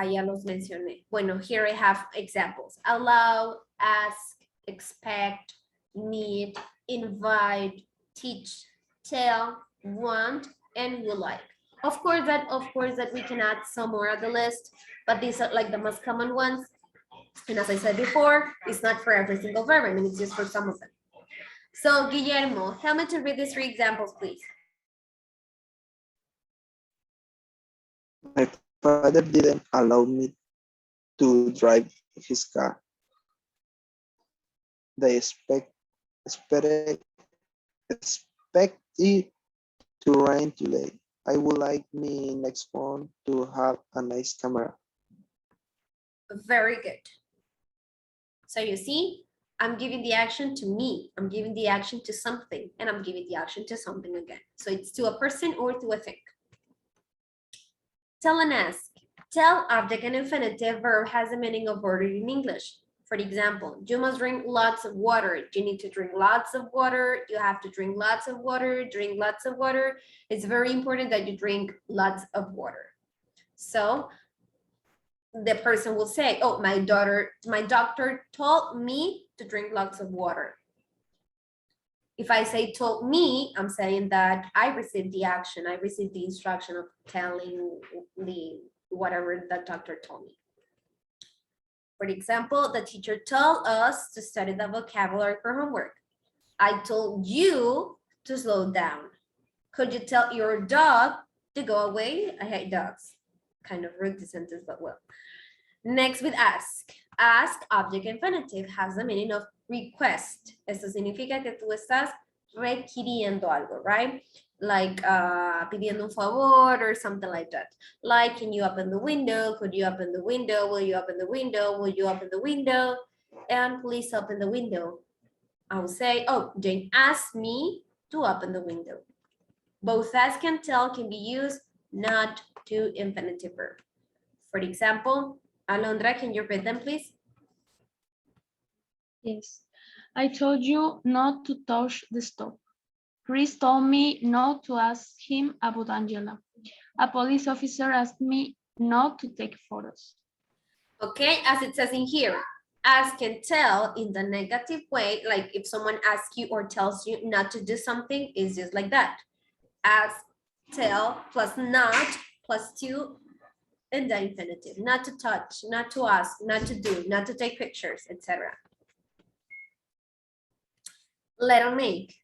ya los mencioné. Bueno, here I have examples. Allow, ask, expect, need, invite, teach, tell, want, and will like. Of course that we can add some more at the list, but these are like the most common ones. And as I said before, it's not for every single verb. I mean, it's just for some of them. So Guillermo, help me to read these 3 examples, please. My father didn't allow me to drive his car. They expect it to rain today. I would like my next phone to have a nice camera. Very good. So you see, I'm giving the action to me, I'm giving the action to something, and I'm giving the action to something again. So it's to a person or to a thing. Tell and ask. Tell, object, and infinitive verb has the meaning of order in English. For example, you must drink lots of water. You need to drink lots of water. You have to drink lots of water, drink lots of water. It's very important that you drink lots of water. So the person will say, oh, my doctor told me to drink lots of water. If I say told me, I'm saying that I received the action, I received the instruction of telling whatever the doctor told me. For example, the teacher told us to study the vocabulary for homework. I told you to slow down. Could you tell your dog to go away? I hate dogs. Kind of rude the sentence, but well. Next with ask. Ask, object infinitive, has the meaning of request. Esto significa que tú estás requiriendo algo, right? Like pidiendo un favor or something like that. Like, can you open the window? Could you open the window? Will you open the window? Will you open the window? And please open the window. I will say, oh, Jane asked me to open the window. Both ask and tell can be used, not to infinitive verb. For example, Alondra, can you read them, please? Yes. I told you not to touch the stove. Chris told me not to ask him about Angela. A police officer asked me not to take photos. Okay, as it says in here, ask and tell in the negative way, like if someone asks you or tells you not to do something, it's just like that. Ask, tell, plus not, plus to, and the infinitive. Not to touch, not to ask, not to do, not to take pictures, etc. Letter make.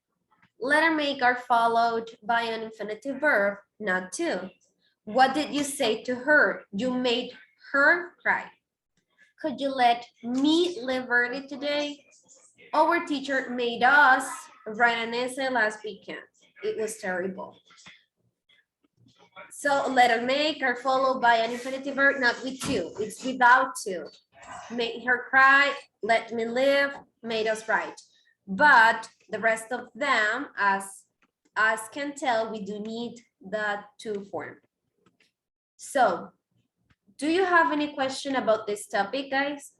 Letter make are followed by an infinitive verb, not to. What did you say to her? You made her cry. Could you let me leave early today? Our teacher made us write an essay last weekend. It was terrible. So letter make are followed by an infinitive verb, not with to. It's without to. Made her cry, let me live, made us write. But the rest of them, as can tell, we do need the to form. So, do you have any question about this topic, guys?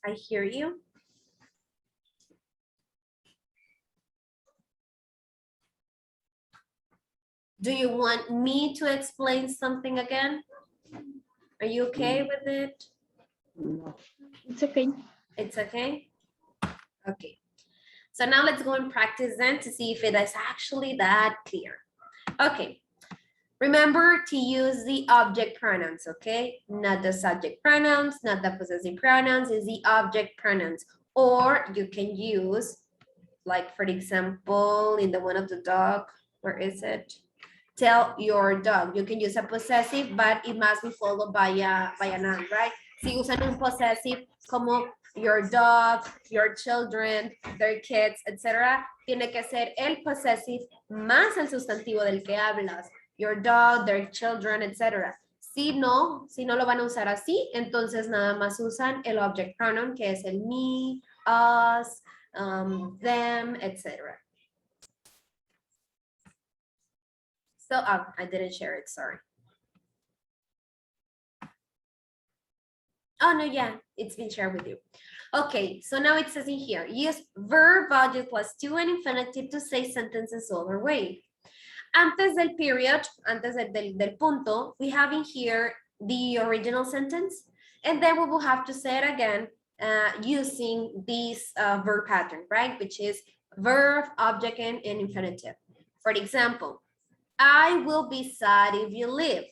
I hear you. Do you want me to explain something again? Are you okay with it? It's okay. It's okay? Okay. So now let's go and practice then to see if it is actually that clear. Okay. Remember to use the object pronouns, okay? Not the subject pronouns, not the possessive pronouns, it's the object pronouns. Or you can use, like for example, in the one of the dog, where is it? Tell your dog. You can use a possessive, but it must be followed by a noun, right? Si usan un possessive como your dog, your children, their kids, etc., tiene que ser el possessive más el sustantivo del que hablas. Your dog, their children, etc. Si no lo van a usar así, entonces nada más usan el object pronoun, que es el me, us, them, etc. So, I didn't share it, sorry. Oh, no, yeah, it's been shared with you. Okay, so now it says in here, use verb object plus to and infinitive to say sentences other way. Antes del period, antes del punto, we have in here the original sentence, and then we will have to say it again using this verb pattern, right? Which is verb, object, and infinitive. For example, I will be sad if you leave.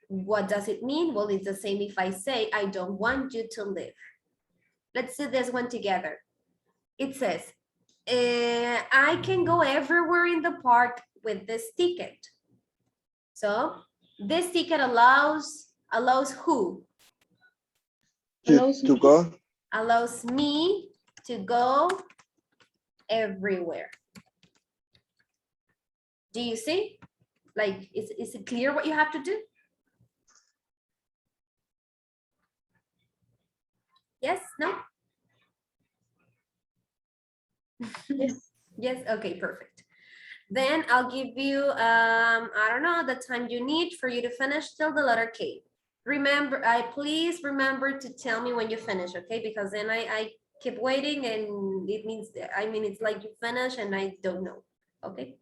What does it mean? Well, it's the same if I say, I don't want you to live. Let's do this one together. It says, I can go everywhere in the park with this ticket. So this ticket allows who? To go. Allows me to go everywhere. Do you see? Like, is it clear what you have to do? Yes, no? Yes. Yes, okay, perfect. Then I'll give you, I don't know, the time you need for you to finish till the letter K. Remember, please remember to tell me when you finish, okay? Because then I keep waiting and it means, it's like you finish and I don't know, okay?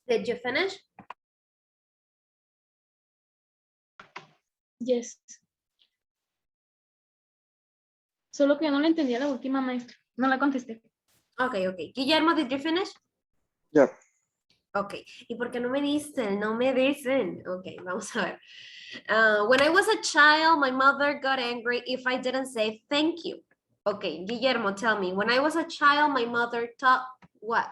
Did you finish? Yes. Solo que yo no le entendía la última, maestra. No la contesté. Okay, okay. Guillermo, did you finish? Yeah. Okay. ¿Y por qué no me dicen? No me dicen. Okay, vamos a ver. When I was a child, my mother got angry if I didn't say thank you. Okay, Guillermo, tell me. When I was a child, my mother taught what?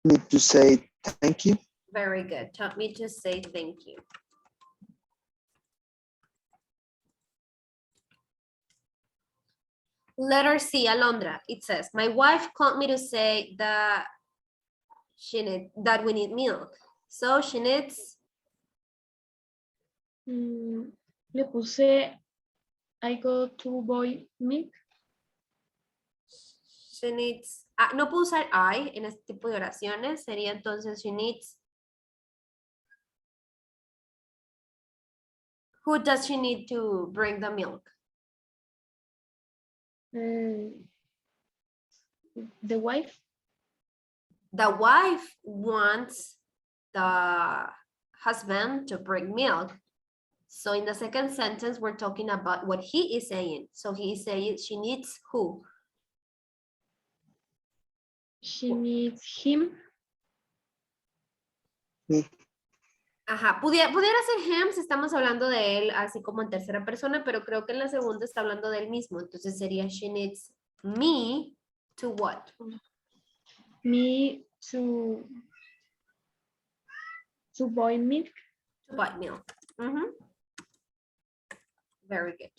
Need to say thank you. Very good. Taught me to say thank you. Letter C, Alondra. It says, my wife called me to say that we need milk. So she needs, Le puse I go to boy milk. no puedo usar I en este tipo de oraciones. Sería entonces she needs. Who does she need to bring the milk? The wife. The wife wants the husband to bring milk. So in the second sentence, we're talking about what he is saying. So he is saying she needs who? She needs him. Me. Ajá, pudiera ser him si estamos hablando de él así como en tercera persona, pero creo que en la segunda está hablando de él mismo. Entonces sería she needs me to what? Me to boy milk. To buy milk. Very good.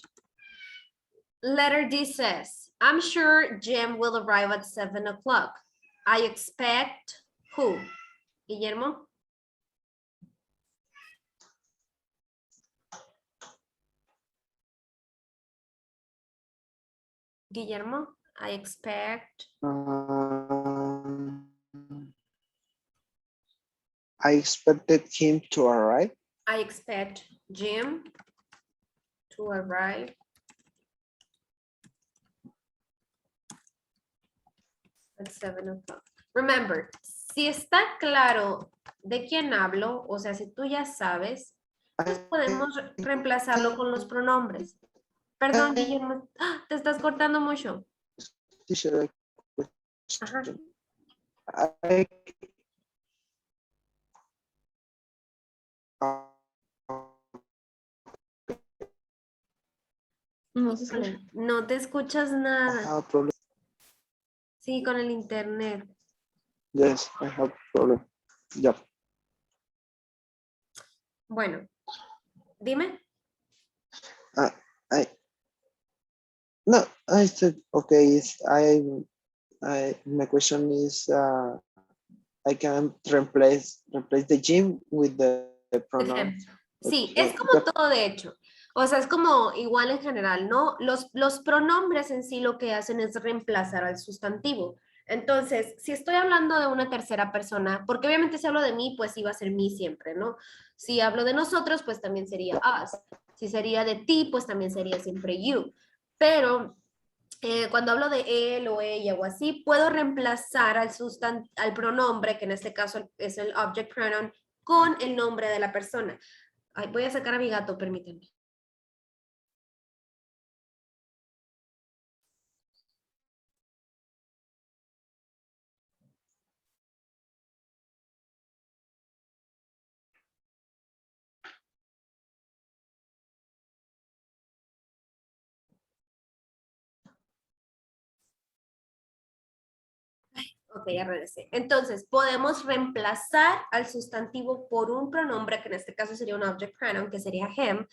Letter D says, I'm sure Jim will arrive at 7 o'clock. I expect who? Guillermo? Guillermo, I expect. I expected him to arrive. I expect Jim to arrive at 7 o'clock. Remember, si está claro de quién hablo, o sea, si tú ya sabes, pues podemos reemplazarlo con los pronombres. Perdón, Guillermo, te estás cortando mucho. Teacher, Ajá. I, No se escucha. No te escuchas nada. have problem. Sí, con el internet. Yes, I have problem. Yeah. Bueno, dime. No, I said okay. My question is, I can replace the gym with the pronoun. Sí, es como Yep. todo de hecho. O sea, es como igual en general, ¿no? Los pronombres en sí lo que hacen es reemplazar al sustantivo. Entonces, si estoy hablando de una tercera persona, porque obviamente si hablo de mí, pues iba a ser mí siempre, ¿no? Si hablo de nosotros, pues también sería us. Si sería de ti, pues también sería siempre you. Pero cuando hablo de él o ella o así, puedo reemplazar al pronombre, que en este caso es el object pronoun, con el nombre de la persona. Ay, voy a sacar a mi gato, permítanme. Ok, ya regresé. Entonces, podemos reemplazar al sustantivo por un pronombre, que en este caso sería un object pronoun, que sería him.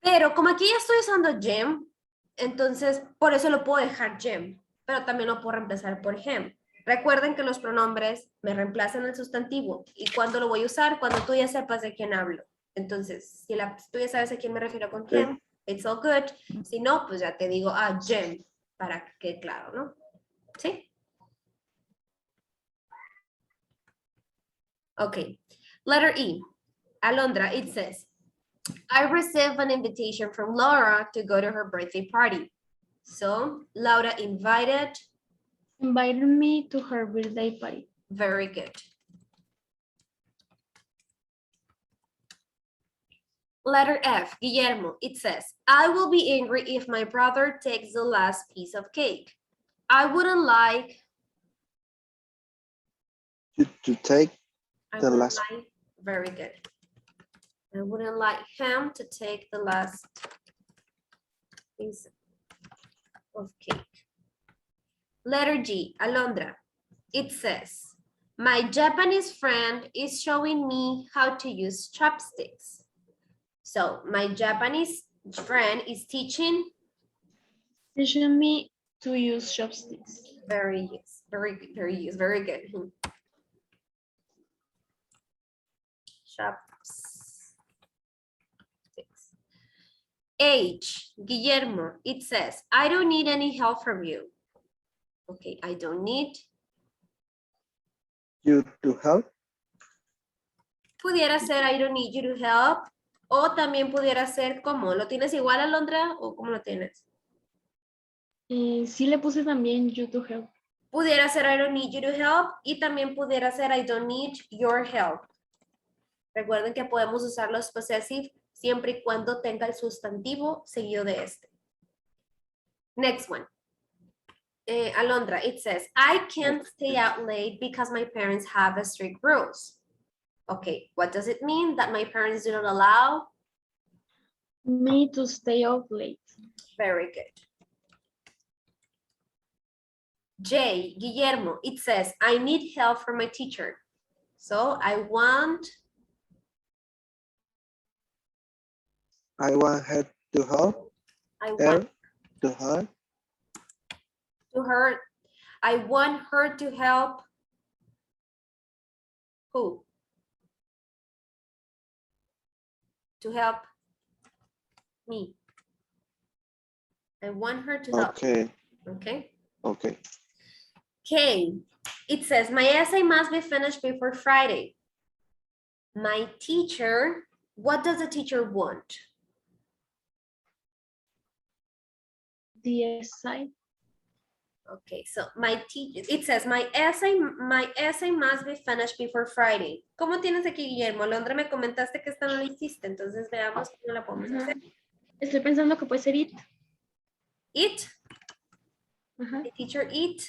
Pero como aquí ya estoy usando Jim, entonces por eso lo puedo dejar Jim, pero también lo puedo reemplazar por him. Recuerden que los pronombres me reemplazan el sustantivo. ¿Y cuándo lo voy a usar? Cuando tú ya sepas de quién hablo. Entonces, si tú ya sabes a quién me refiero con him, it's all good. Si no, pues ya te digo, Jim, para que quede claro, ¿no? ¿Sí? Okay. Letter E. Alondra, it says, I received an invitation from Laura to go to her birthday party. So Laura invited Invited me to her birthday party. Very good. Letter F, Guillermo, it says, I will be angry if my brother takes the last piece of cake. I wouldn't like, You to take I The wouldn't last- like, very good. I wouldn't like him to take the last piece of cake. Letter G, Alondra, it says, my Japanese friend is showing me how to use chopsticks. So my Japanese friend is teaching, Teaching me to use chopsticks. very good. Chopsticks. H, Guillermo, it says, I don't need any help from you. Okay, I don't need. you to help. Pudiera ser I don't need you to help. O también pudiera ser como, ¿lo tienes igual, Alondra? ¿O cómo lo tienes? Sí le puse también you to help. Pudiera ser I don't need you to help. Y también pudiera ser I don't need your help. Recuerden que podemos usar los possessive siempre y cuando tenga el sustantivo seguido de este. Next one. Alondra, it says, I can't stay out late because my parents have strict rules. Okay, what does it mean that my parents do not allow? Me to stay up late. Very good. J, Guillermo, it says, I need help from my teacher. So I want her to help. I want Her to help. to her, I want her to help who? To help me. I want her to help. Okay. Okay. Okay. K, it says, my essay must be finished before Friday. My teacher, what does the teacher want? The side. Okay, so my teacher, it says, my essay must be finished before Friday. ¿Cómo tienes aquí, Guillermo? Alondra, me comentaste que esta no la hiciste, entonces veamos cómo la podemos hacer. Estoy pensando que puede ser it. It, Ajá. the teacher it.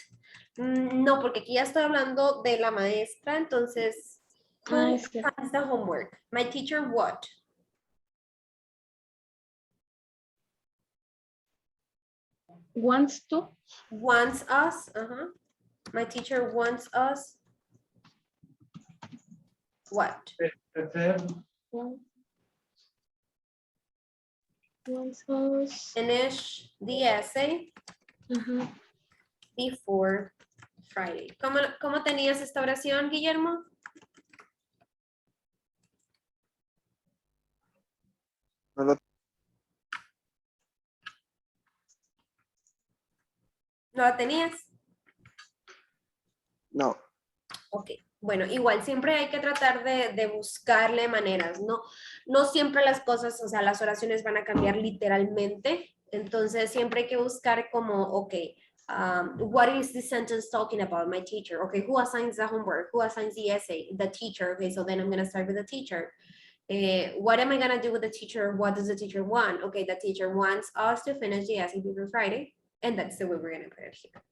No, porque aquí ya estoy hablando de la maestra, entonces, who es cierto. has the homework? My teacher what? Wants to. Wants us, My teacher wants us. What? Wants us. Finish the essay Ajá. before Friday. ¿Cómo tenías esta oración, Guillermo? No lo- ¿No la tenías? no. Ok, bueno, igual siempre hay que tratar de buscarle maneras, ¿no? No siempre las cosas, o sea, las oraciones van a cambiar literalmente, entonces siempre hay que buscar como, ok, what is this sentence talking about? My teacher. Okay, who assigns the homework? Who assigns the essay? The teacher. Okay, so then I'm going to start with the teacher. What am I going to do with the teacher? What does the teacher want? Okay, the teacher wants us to finish the essay before Friday, and that's the way we're going to put it here.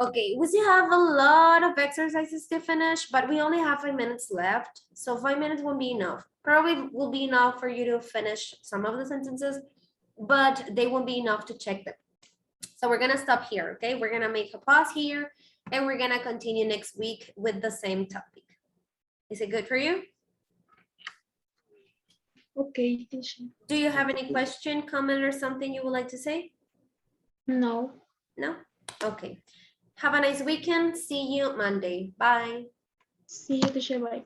Okay, we still have a lot of exercises to finish, but we only have 5 minutes left. So 5 minutes won't be enough. Probably will be enough for you to finish some of the sentences, but they won't be enough to check them. So we're gonna stop here, okay? We're gonna make a pause here and we're gonna continue next week with the same topic. Is it good for you? Okay, teacher. Do you have any question, comment, or something you would like to say? No. No? Okay. Have a nice weekend. See you Monday. Bye. See you, teacher. Bye.